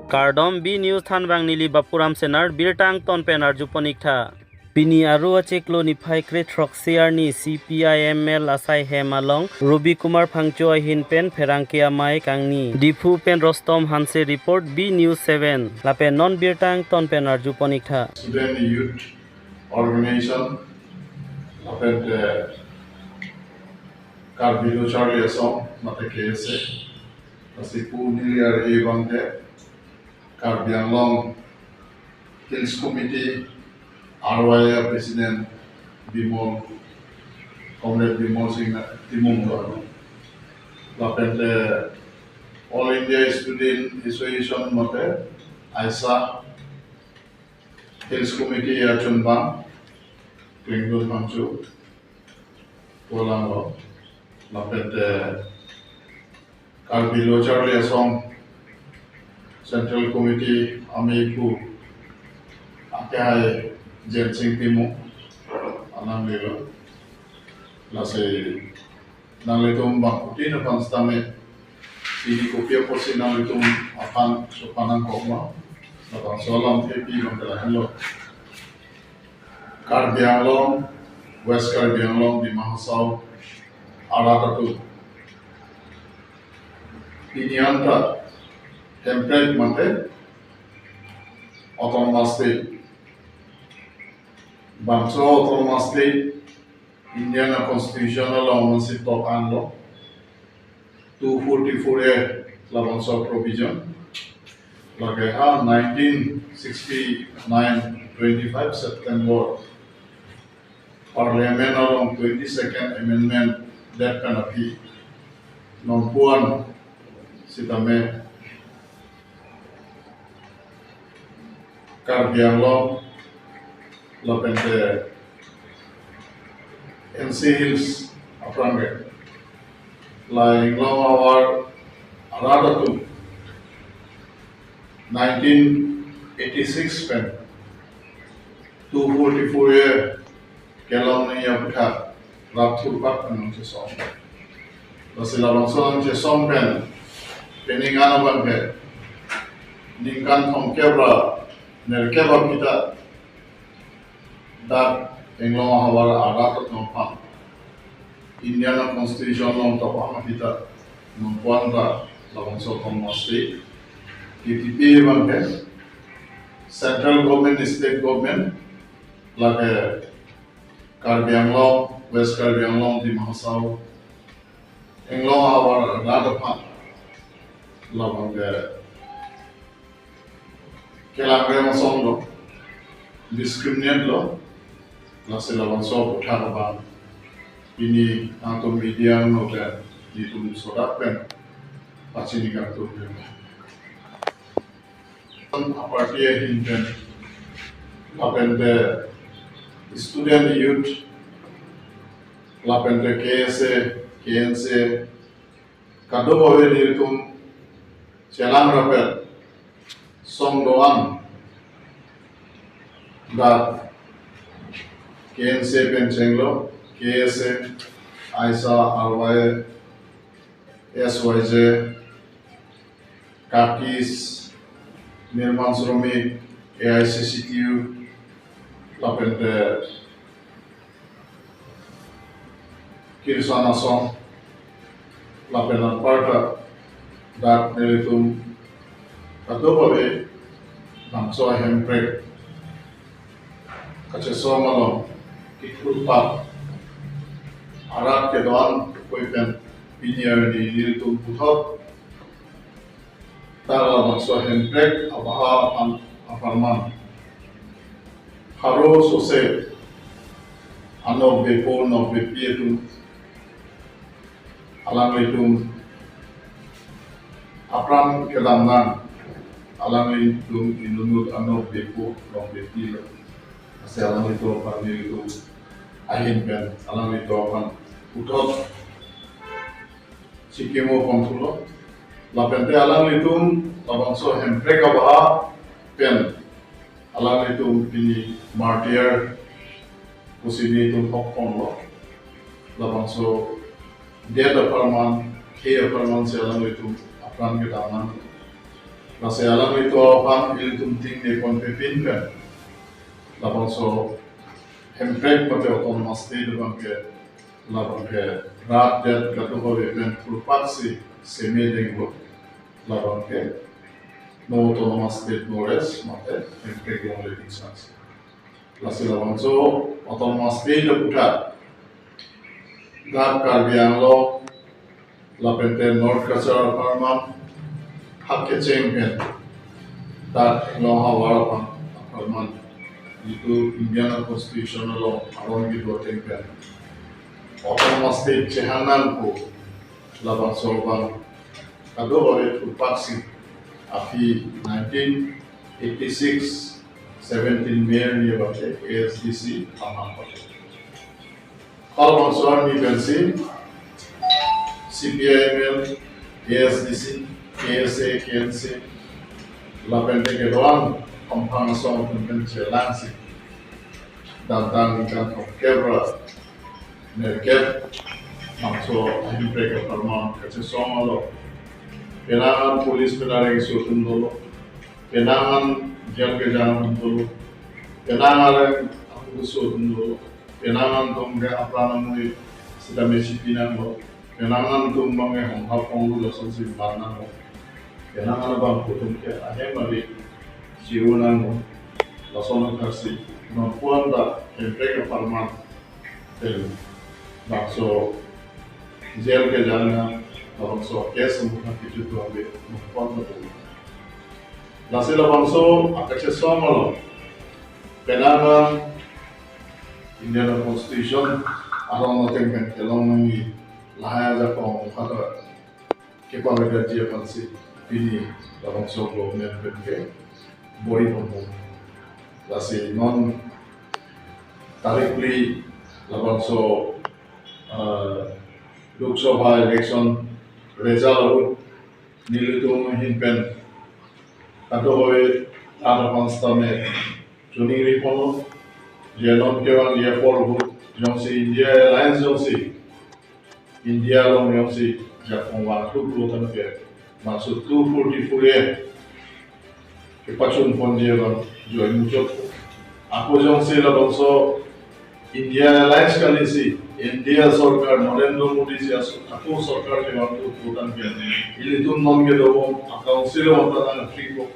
Kardom B News Thanbang Nili Bapuram Senar Birtang Ton Penar Juponikta Bini Arua Cheklo Nipai Kret Roxiar ni CPIML Asai Hemalong Ruby Kumar Phangcho Hin Pen Ferangkia Mai Kangni Dipu Pen Rostom Hanse Report B News 7 Lapen Non Birtang Ton Penar Juponikta Student Youth Organization Lapen Karbilo Charlie Asong Mate KSA Asipu Niliar Evante Karbiang Long Hills Committee RYA President Bimol Comrade Bimol Singh Timung Lapen All India Student Association Mate AISA Hills Committee Chunbang Klingun Mangsu Polango Lapen Karbilo Charlie Asong Central Committee Amiku Akehai Jensing Timu Anang Lilo Lase Nalitum Bakuti na Panstame Sini Kopia Posi Nalitum Akan Sopanang Koma Natang Solam Tepi Mandalahan Lo Karbiang Long West Karbiang Long di Mahasau Aratatu Pinianta template mate autonomous state Bangso autonomous state Indian constitutional law top and law 244A Bangso provision lage 1969 25 September Parliament along 22nd Amendment that kind of fee non-puan sitame Karbiang Long Lapente NC Hills Aprange lying long our Aradatu 1986 pen 244 year Kelong ni Yapka Raptur Pak and Chesom Lasila Bangson Chesom pen Peningana Banke Ningkan Tom Kebra Nerkeba kita dat Englong Hawara Aratat Nompang Indiana Constitution Long Topama kita Nompuan da Labangso Tomasti TTP Banke Central Government State Government Lage Karbiang Long West Karbiang Long di Mahasau Englong Hawara Aratat Labangke Kelangre masong lo, discriminate lo, nasi lawan so uthar bang, ini antum media noter di tum sodak pen, pasti ni kan tum pen. Aparti hinten, lapen de student youth, lapen de KNC, kado bawa di tum, celang rapel. Song doang dat KNC Penchenglo, KSA, AISA, RY, SYJ, Kakis, Nirman Surumi, AICCTU, Lapente, Kirsana Song, Lapenan Parta, dat Nelitum, Katobabe, Bangso Hemprek, Kaceso Malong, Kikrupa, Arat Kedon, Koipen, Pinyar di Niltum Puthot, Tara Bangso Hemprek, Abaha Aparman, Haro Sose, Anog Bepo, Nog Bepietum, Alang Litum, Apram Kedamnan, Alang Litum Inunut Anog Bepo, Nog Bepilo, Asi Alang Litum Pandi Litum, Ahin Pen, Alang Litum Puthot, Sikimo Kontulo, Lapente Alang Litum, Labangso Hemprek Abaha, Pen, Alang Litum Pini Martyr, Pusini Litum Hokkonlo, Labangso Dead Aparman, K Aparman Si Alang Litum, Apran Kedaman, Nasi alam itu apa ilitum ting de kon pepin kan. Labang so hemprek pate otonomas state bangke labang ke rat det katu ho event purpaksi semedeng labang ke no otonomas state nores mate hemprek yang lebih sans. Nasi labang so otonomas state putar Gap Karbiang lo lapente North Kachar Parman Hakke Champion that lo hawarapan Parman itu Indiana Constitution lo aron gitu tempen autonomous state cehanan ko labang sorban kado oleh Tupaksi afi 1986 17 May ni bate ASDC amang bate kalau soal ni pensi CPIML, ASDC, KSA, KNC, lapente ke doang kompang song tentang celansi datang ikan kebra merket makso himpre ke perman kece song alo penangan polis penareng sutun dulu penangan jam ke jalan dulu penangan aku sutun dulu penangan tong ke apa namanya sedang mesipinan lo kenangan tumbang yang hapong lu langsung si mana lo kenangan bang kutum ke ahem mari siunan lo langsung kasih mampuan dah hempre ke parman tel bakso zel ke jalan bakso kes semua kita tu ambil mampuan betul nasi lo bangso akache sama lo kenangan Indian Constitution arong natin kan kelong nangi lahaya Jepang kata kepada gaji apa sih ini dalam so government ke bori pembu lasi non tarikli dalam so Lok Sabha election result nilitung hinpen kado hoy ada panstame juning ripono Jenon kewan dia forward jongsi India Airlines jongsi India long jongsi Japon waktu pelutan ke maksud 244 ya kepacun pon dia bang join muncul aku jongsi lah bangso India Airlines kali si India Sarkar Narendra Modi si aku Sarkar ke waktu pelutan ke ini tuh non ke doang akau sila wantan Afrika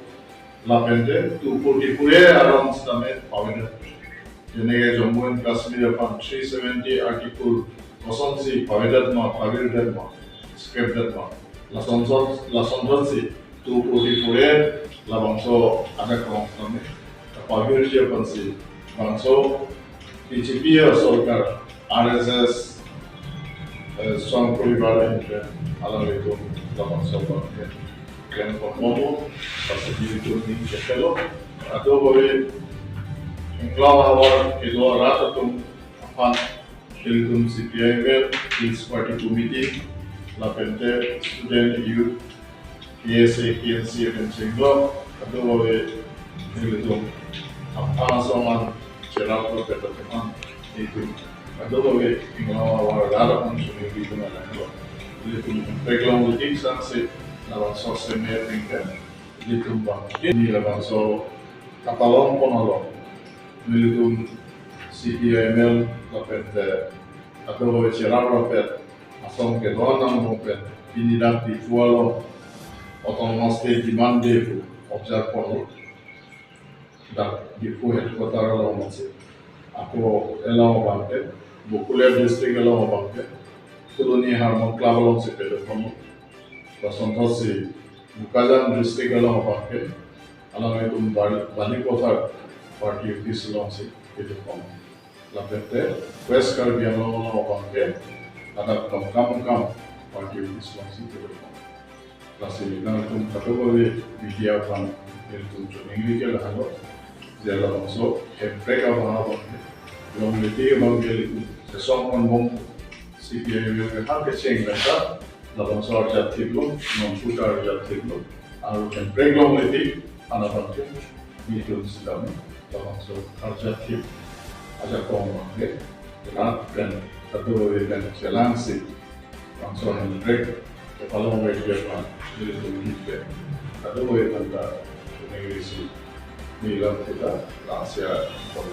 lapente 244 ya around stamina power Jenenge Jammu and Kashmir upon 370 article Kosonsi Pavidat Ma Pavidat Ma Scripted Ma Lasonson si 244 la bangso ada kami Pavidat dia pansi bangso BJP Sarkar RSS Swang Puribara Hindra alam itu la bangso bangke kalian permomo pasti itu ni cekelo atau boleh Inglaw award kedua rata tum apan hiltum CPIML Hills Party Committee lapente student youth KSA KNC dan Inglaw kedua oleh hiltum apan soman cerah berkata teman itu kedua oleh Inglaw award rata pun sudah itu mana hiltum background politik sanksi dalam sosial media hiltum bang ini dalam so katalog ponolog militum CPIML lapente atau cerah rapet asam ke doang rapet ini nanti fualo otonomas state dimande observ pono dak di fuel kota lo masih aku elang bangke bukuler district elang bangke koloni harmon club lo sepeda pono pasang tosi bukalan district elang bangke alang itu bani kota party office long si itu kom lapete west Karbiang long bangke ada kam party office long si itu kom lasi nang tum kategori media pan itu juning ke lahalo jala so hepre ka bang long media bangke itu sesong on bom CPI ke har ke cheng beta labang so arjat thiblo non putar arjat thiblo aru hepre long media ana bangke itu sedang so arjatif ada komang dan kedua dan jelang si langsung break kalau mau Jerman jadi pemimpin ada boleh tanda negeri Milan kita Asia kalau